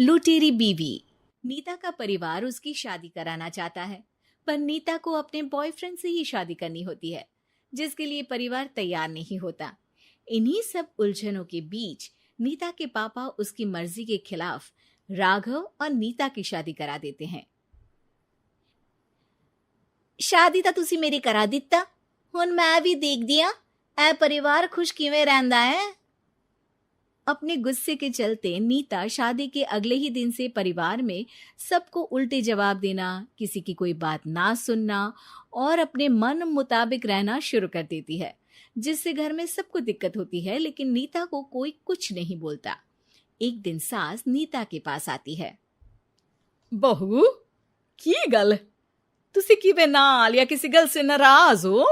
लुटेरी बीवी। नीता का परिवार उसकी शादी कराना चाहता है, पर नीता को अपने बॉयफ्रेंड से ही शादी करनी होती है, जिसके लिए परिवार तैयार नहीं होता। इन्हीं सब उलझनों के बीच नीता के पापा उसकी मर्जी के खिलाफ राघव और नीता की शादी करा देते हैं। शादी ਤਾਂ ਤੁਸੀਂ ਮੇਰੀ ਕਰਾ ਦਿੱਤਾ, ਹੁਣ मैं भी देख दिया ए परिवार खुश किवें रहंदा है। अपने गुस्से के चलते नीता शादी के अगले ही दिन से परिवार में सबको उल्टे जवाब देना, किसी की कोई बात ना सुनना और अपने मन मुताबिक रहना शुरू कर देती है, जिससे घर में सबको दिक्कत होती है, लेकिन नीता को कोई कुछ नहीं बोलता। एक दिन सास नीता के पास आती है। बहू की गल, तुसी किवें नाल या किसी गल से नाराज हो?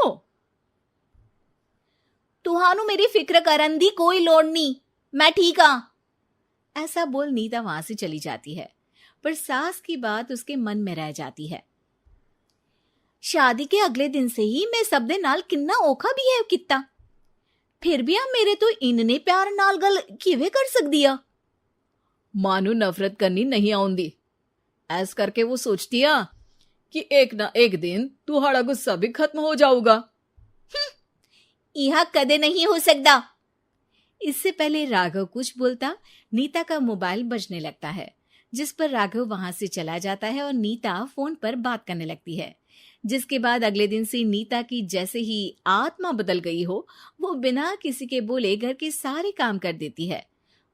तुहानू मेरी फिक्र करन दी कोई लोड़ नहीं, मैं ठीक हाँ। ऐसा बोल नीता वहां से चली जाती है, पर सास की बात उसके मन में रह जाती है। शादी के अगले दिन से ही मैं सब दे नाल किन्ना औखा बिहेव किता, फिर भी आ मेरे तो इन्ने प्यार नाल गल किवें कर सकदी आ। मां नू नफरत करनी नहीं आउंदी, ऐस करके वो सोचती आ कि एक ना एक दिन तुहाड़ा गुस्सा भी खत्म हो जाऊगा। यह कदे नहीं हो सकता। इससे पहले राघव कुछ बोलता, नीता का मोबाइल बजने लगता है, जिस पर राघव वहां से चला जाता है और नीता फोन पर बात करने लगती है। जिसके बाद अगले दिन से नीता की जैसे ही आत्मा बदल गई हो, वो बिना किसी के बोले घर के सारे काम कर देती है।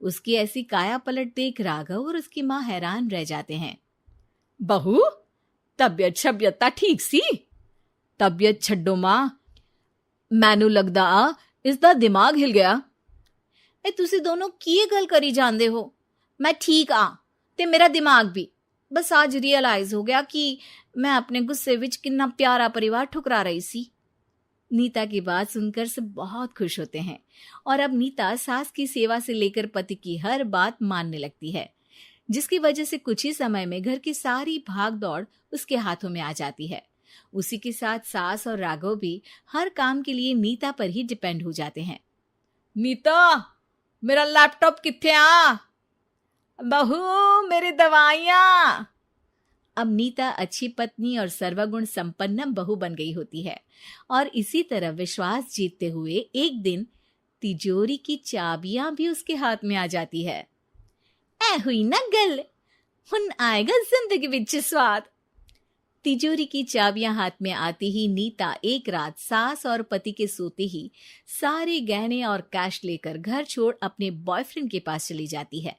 उसकी ऐसी काया पलट देख राघव और उसकी माँ हैरान रह जाते हैं। बहू तबियत शबियत ता ठीक सी? तबियत छड्डो मां, मैनू लगदा इसदा दिमाग हिल गया। ए तुसी दोनों की गल करी जांदे हो? मैं ठीक आ ते मेरा दिमाग भी। बस आज रियलाइज हो गया कि मैं अपने गुस्से विच कितना प्यारा परिवार ठुकरा रही सी। नीता की बात सुनकर सब बहुत खुश होते हैं और अब नीता सास की सेवा से लेकर पति की हर बात मानने लगती है, जिसकी वजह से कुछ ही समय में घर की सारी भाग दौड़ उसके हाथों में आ जाती है। उसी के साथ सास और राघव भी हर काम के लिए नीता पर ही डिपेंड हो जाते हैं। नीता मेरा लैपटॉप किथे आ? बहू मेरी दवाइयां। अब नीता अच्छी पत्नी और सर्वगुण संपन्न बहू बन गई होती है और इसी तरह विश्वास जीतते हुए एक दिन तिजोरी की चाबियां भी उसके हाथ में आ जाती है। ऐ हुई ना गल, हुन आएगा जिंदगी विच स्वाद। तिजोरी की चाबियां हाथ में आती ही नीता एक रात सास और पति के सोते ही सारे गहने और कैश लेकर घर छोड़ अपने बॉयफ्रेंड के पास चली जाती है।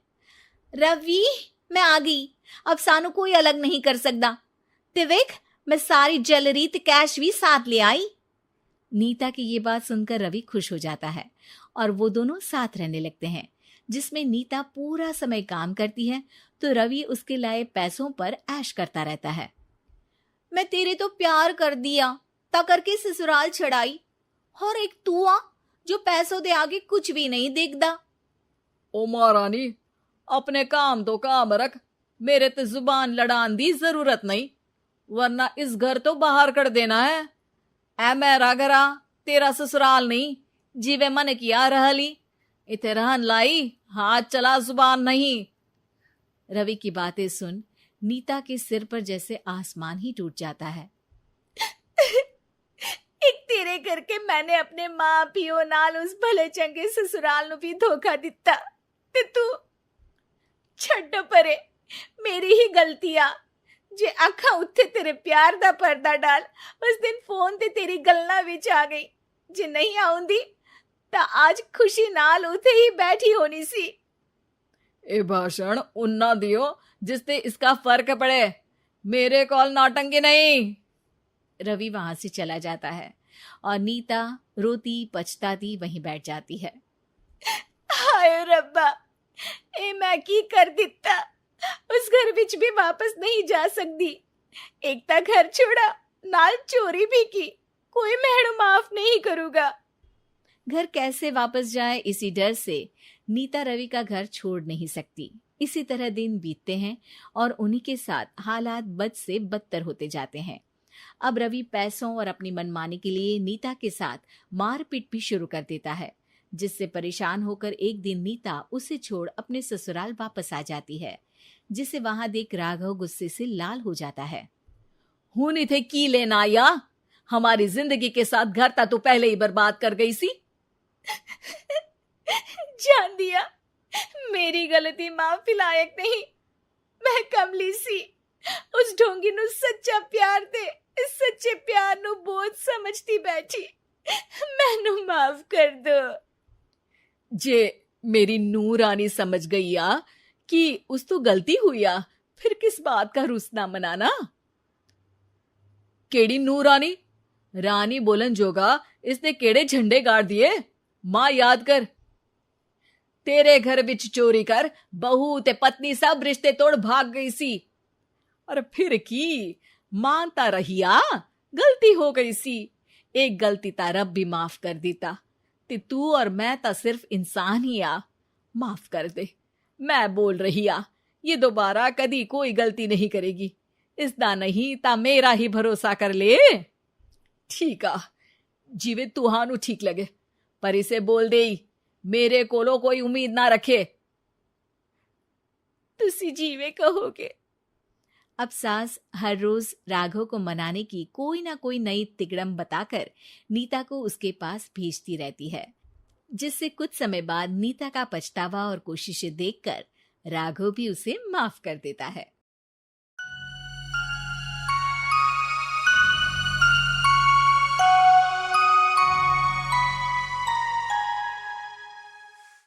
रवि मैं आ गई, अब सानू कोई अलग नहीं कर सकता। ते वेख मैं सारी ज्वेलरी ते कैश भी साथ ले आई। नीता की ये बात सुनकर रवि खुश हो जाता है और वो दोनों साथ रहने लगते हैं, जिसमें नीता पूरा समय काम करती है तो रवि उसके लाए पैसों पर ऐश करता रहता है। मैं तेरे तो प्यार कर दिया ता करके ससुराल छड़ाई, और एक तू आ जो पैसों दे आगे कुछ भी नहीं देखदा। ओ महारानी अपने काम तो काम रख, मेरे ते जुबान लड़ान दी जरूरत नहीं, वरना इस घर तो बाहर कर देना है। ऐ मेरा घरा तेरा ससुराल नहीं, जीवे मन किया रहली इथे रहन लाई, हाथ चला जुबान नहीं। रवि की बातें सुन नीता के सिर पर जैसे आसमान ही टूट जाता है। एक तेरे करके मैंने अपने मां पियो नाल उस भले चंगे ससुराल नु भी धोखा दिता ते तू छड्ड परे, मेरी ही गलती आ जे आखा उत्थे तेरे प्यार दा पर्दा डाल उस दिन फोन ते तेरी गल्ला विच आ गई। जे नहीं आउंदी ता आज खुशी नाल उथे ही बैठी होनी सी। ए भाषण उन्ना दियो जिससे इसका फर्क पड़े, मेरे कॉल नौटंकी नहीं। रवि वहां से चला जाता है और नीता रोती पछताती वहीं बैठ जाती है। हाय रब्बा, ए मैं की कर दिता, उस घर विच भी वापस नहीं जा सकती। एक ता घर छोड़ा नाल चोरी भी की, कोई मेहणु माफ नहीं करूंगा। घर कैसे वापस जाए इसी डर से नीता रवि का घर छोड़ नहीं सकती। इसी तरह दिन बीतते हैं और उन्हीं के साथ हालात बद से बदतर होते जाते हैं। अब रवि पैसों और अपनी मनमानी के लिए नीता के साथ मारपीट भी शुरू कर देता है, जिससे परेशान होकर एक दिन नीता उसे छोड़ अपने ससुराल वापस आ जाती है। जिसे वहां देख राघव गुस्से से लाल हो जाता है। हूं थे की लेना या हमारी जिंदगी के साथ घर था तो पहले ही बर्बाद कर गई सी। जान दिया, मेरी गलती माफी लायक नहीं। मैं कमली सी उस ढोंगी नु सच्चा प्यार दे, इस सच्चे प्यार नु बोझ समझती बैठी। मैनू माफ कर दो। जे मेरी नूर रानी समझ गई या कि उस तो गलती हुई या, फिर किस बात का रुसना मनाना। केड़ी नूर रानी? रानी बोलन जोगा इसने केड़े झंडे गाड़ दिए? मां याद कर, तेरे घर विच चोरी कर बहू ते पत्नी सब रिश्ते तोड़ भाग गई सी। और फिर की मानता रहिया, गलती हो गई सी। एक गलती ता रब भी माफ कर देता, ते तू और मैं ता सिर्फ इंसान ही आ। माफ कर दे, मैं बोल रही आ, ये दोबारा कदी कोई गलती नहीं करेगी। इसदा नहीं ता मेरा ही भरोसा कर ले। ठीक आ, जिवें तुहानू ठीक लगे, पर इसे बोल दे मेरे कोलो कोई उम्मीद ना रखे। तुसी जीवे कहोगे। अब सास हर रोज राघव को मनाने की कोई ना कोई नई तिकड़म बताकर नीता को उसके पास भेजती रहती है, जिससे कुछ समय बाद नीता का पछतावा और कोशिशें देखकर राघव भी उसे माफ कर देता है।